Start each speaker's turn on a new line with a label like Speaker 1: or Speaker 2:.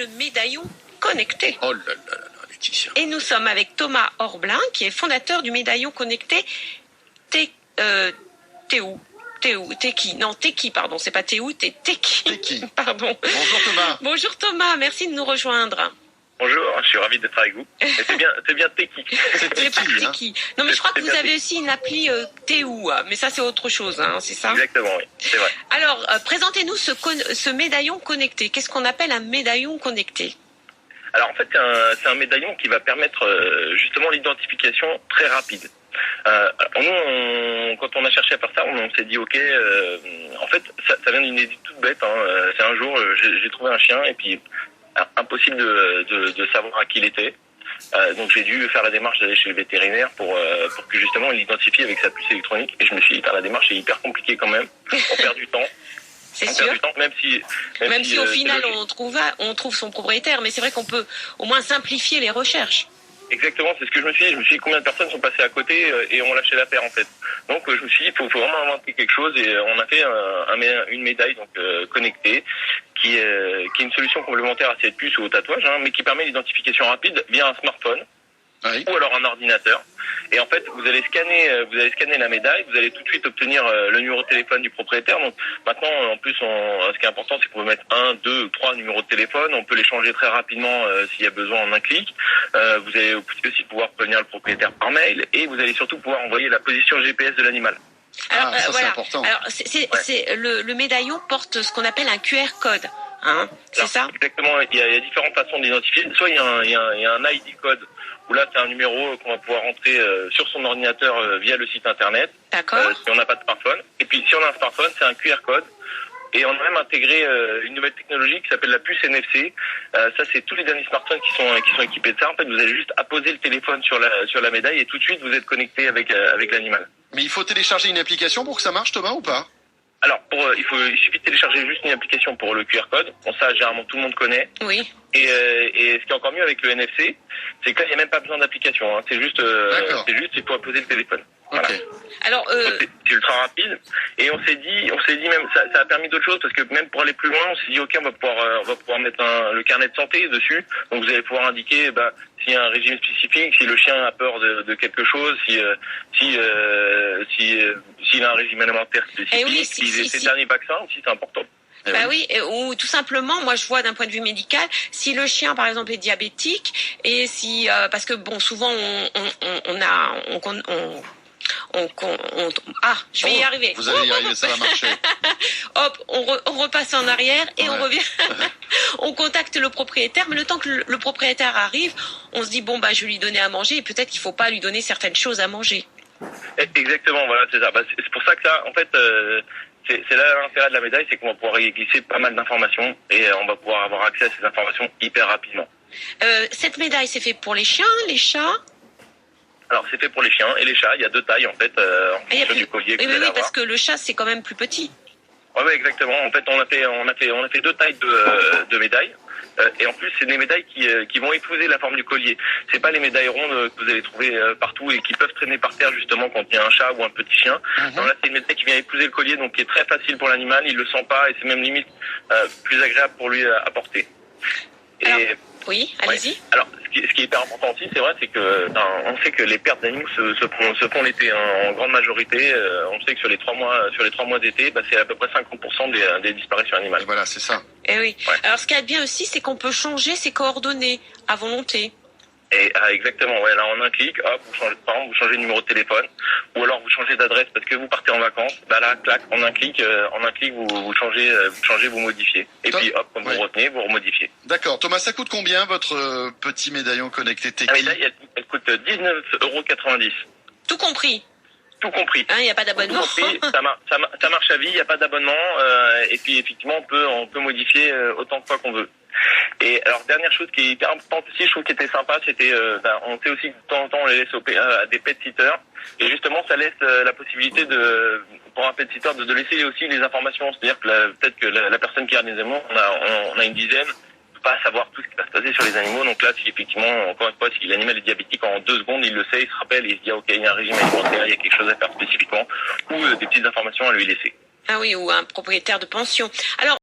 Speaker 1: le médaillon connecté.
Speaker 2: Oh là là là là, Laetitia.
Speaker 1: Et nous sommes avec Thomas Orblin, qui est fondateur du médaillon connecté Teki, pardon, c'est pas Théou, c'est Teki.
Speaker 2: Teki.
Speaker 1: Pardon.
Speaker 2: Bonjour Thomas.
Speaker 1: Bonjour Thomas, merci de nous rejoindre.
Speaker 3: Bonjour, je suis ravi d'être avec vous. Et c'est bien Teki.
Speaker 2: C'est
Speaker 1: C'est pas
Speaker 2: Teki, hein.
Speaker 1: Teki. Non, mais je crois que
Speaker 3: C'est
Speaker 1: vous
Speaker 3: bien
Speaker 1: avez
Speaker 3: Teki.
Speaker 1: aussi une appli Théou, mais ça c'est autre chose, hein, c'est ça?
Speaker 3: Exactement, oui, c'est vrai.
Speaker 1: Alors, présentez-nous ce médaillon connecté. Qu'est-ce qu'on appelle un médaillon connecté?
Speaker 3: Alors en fait, c'est un médaillon qui va permettre justement l'identification très rapide. Nous, quand on a cherché à faire ça, on s'est dit ok, en fait, ça vient d'une idée toute bête. C'est un jour, j'ai trouvé un chien et puis impossible de savoir à qui il était. Donc j'ai dû faire la démarche d'aller chez le vétérinaire pour que justement il l'identifie avec sa puce électronique. Et je me suis dit, la démarche est hyper compliquée quand même. On perd du temps.
Speaker 1: C'est
Speaker 3: On
Speaker 1: sûr.
Speaker 3: perd du temps, même si
Speaker 1: Au
Speaker 3: c'est
Speaker 1: final
Speaker 3: logique.
Speaker 1: on trouve son propriétaire, mais c'est vrai qu'on peut au moins simplifier les recherches.
Speaker 3: Exactement, c'est ce que je me suis dit. Je me suis dit combien de personnes sont passées à côté et ont lâché l'affaire en fait. Donc je me suis dit faut vraiment inventer quelque chose et on a fait une médaille donc connectée qui est une solution complémentaire à cette puce ou au tatouage, mais qui permet l'identification rapide via un smartphone
Speaker 2: Oui.
Speaker 3: ou alors un ordinateur. Et en fait, vous allez scanner la médaille, vous allez tout de suite obtenir le numéro de téléphone du propriétaire. Donc maintenant, en plus, ce qui est important, c'est qu'on peut mettre 1, 2 ou 3 numéros de téléphone. On peut les changer très rapidement s'il y a besoin en un clic. Vous allez aussi pouvoir prévenir le propriétaire par mail et vous allez surtout pouvoir envoyer la position GPS de l'animal.
Speaker 1: Alors
Speaker 2: Ça, c'est
Speaker 1: voilà.
Speaker 2: important.
Speaker 1: Alors le médaillon porte ce qu'on appelle un QR code, hein. C'est
Speaker 3: Alors,
Speaker 1: ça?
Speaker 3: Exactement. Il y a différentes façons d'identifier. Soit il y a un ID code où là c'est un numéro qu'on va pouvoir rentrer sur son ordinateur via le site internet.
Speaker 1: D'accord.
Speaker 3: Si on n'a pas de smartphone. Et puis si on a un smartphone, c'est un QR code. Et on a même intégré une nouvelle technologie qui s'appelle la puce NFC. Ça, c'est tous les derniers smartphones qui sont équipés de ça. En fait, vous allez juste apposer le téléphone sur la médaille et tout de suite vous êtes connecté avec l'animal.
Speaker 2: Mais il faut télécharger une application pour que ça marche, Thomas, ou pas?
Speaker 3: Alors, il suffit de télécharger juste une application pour le QR code. Bon, ça, généralement, tout le monde connaît.
Speaker 1: Oui.
Speaker 3: Et ce qui est encore mieux avec le NFC, c'est que là, il n'y a même pas besoin d'application. C'est juste, il faut apposer le téléphone. Voilà.
Speaker 2: Ok.
Speaker 1: Alors
Speaker 3: C'est ultra rapide. Et on s'est dit même, ça a permis d'autres choses parce que même pour aller plus loin, on s'est dit ok, on va pouvoir mettre le carnet de santé dessus. Donc vous allez pouvoir indiquer, s'il y a un régime spécifique, si le chien a peur de quelque chose, s'il a un régime alimentaire spécifique,
Speaker 1: oui,
Speaker 3: ses derniers vaccins aussi, c'est important.
Speaker 1: bah oui, ou tout simplement, moi je vois d'un point de vue médical, si le chien par exemple est diabétique et si parce que bon souvent je vais y arriver.
Speaker 2: Vous allez y arriver, ça va marcher.
Speaker 1: Hop, on repasse en arrière et on revient. On contacte le propriétaire, mais le temps que le propriétaire arrive, on se dit bon je vais lui donner à manger et peut-être qu'il faut pas lui donner certaines choses à manger.
Speaker 3: Exactement, voilà, c'est ça. C'est pour ça que ça, en fait, c'est là l'intérêt de la médaille, c'est qu'on va pouvoir y glisser pas mal d'informations et on va pouvoir avoir accès à ces informations hyper rapidement.
Speaker 1: Cette médaille, c'est fait pour les chiens, les chats.
Speaker 3: Alors c'est fait pour les chiens et les chats. Il y a deux tailles en fait en fonction du collier que vous allez avoir.
Speaker 1: Parce que le chat c'est quand même plus petit.
Speaker 3: Ouais, exactement. En fait, on a fait deux tailles de médailles. Et en plus, c'est des médailles qui vont épouser la forme du collier. C'est pas les médailles rondes que vous allez trouver partout et qui peuvent traîner par terre justement quand il y a un chat ou un petit chien. Non, là, c'est une médaille qui vient épouser le collier, donc qui est très facile pour l'animal. Il le sent pas et c'est même limite plus agréable pour lui à porter.
Speaker 1: Oui, allez-y.
Speaker 3: Ouais. Alors, ce qui est hyper important aussi, c'est vrai, c'est que on sait que les pertes d'animaux se font l'été en grande majorité. On sait que sur les 3 mois d'été, c'est à peu près 50% des disparitions animales.
Speaker 2: Et voilà, c'est ça.
Speaker 1: Eh oui.
Speaker 3: Ouais.
Speaker 1: Alors, ce qu'il y a de bien aussi, c'est qu'on peut changer ses coordonnées à volonté.
Speaker 3: Et exactement, ouais, là en un clic, hop, vous changez de numéro de téléphone, ou alors vous changez d'adresse parce que vous partez en vacances, là, clac, en un clic, vous changez, vous modifiez. Et puis hop, quand vous retenez, vous remodifiez.
Speaker 2: D'accord. Thomas, ça coûte combien votre petit médaillon connecté Teki?
Speaker 3: La médaille, elle coûte 19,90 €.
Speaker 1: Tout compris.
Speaker 3: Tout compris.
Speaker 1: Il n'y a pas d'abonnement.
Speaker 3: Tout compris, ça marche à vie, il n'y a pas d'abonnement, et puis effectivement on peut modifier autant de fois qu'on veut. Et alors dernière chose qui est hyper importante aussi, je trouve qui était sympa, c'était on sait aussi que de temps en temps on les laisse à des pet sitters et justement ça laisse la possibilité pour un pet sitter de laisser aussi les informations, c'est-à-dire que peut-être que la personne qui garde les animaux, on a une dizaine, pas savoir tout ce qui va se passer sur les animaux. Donc là, si effectivement, encore une fois, si l'animal est diabétique, en 2 secondes, il le sait, il se rappelle et il se dit, ok, il y a un régime alimentaire, il y a quelque chose à faire spécifiquement, ou des petites informations à lui laisser.
Speaker 1: Ah oui, ou un propriétaire de pension. Alors,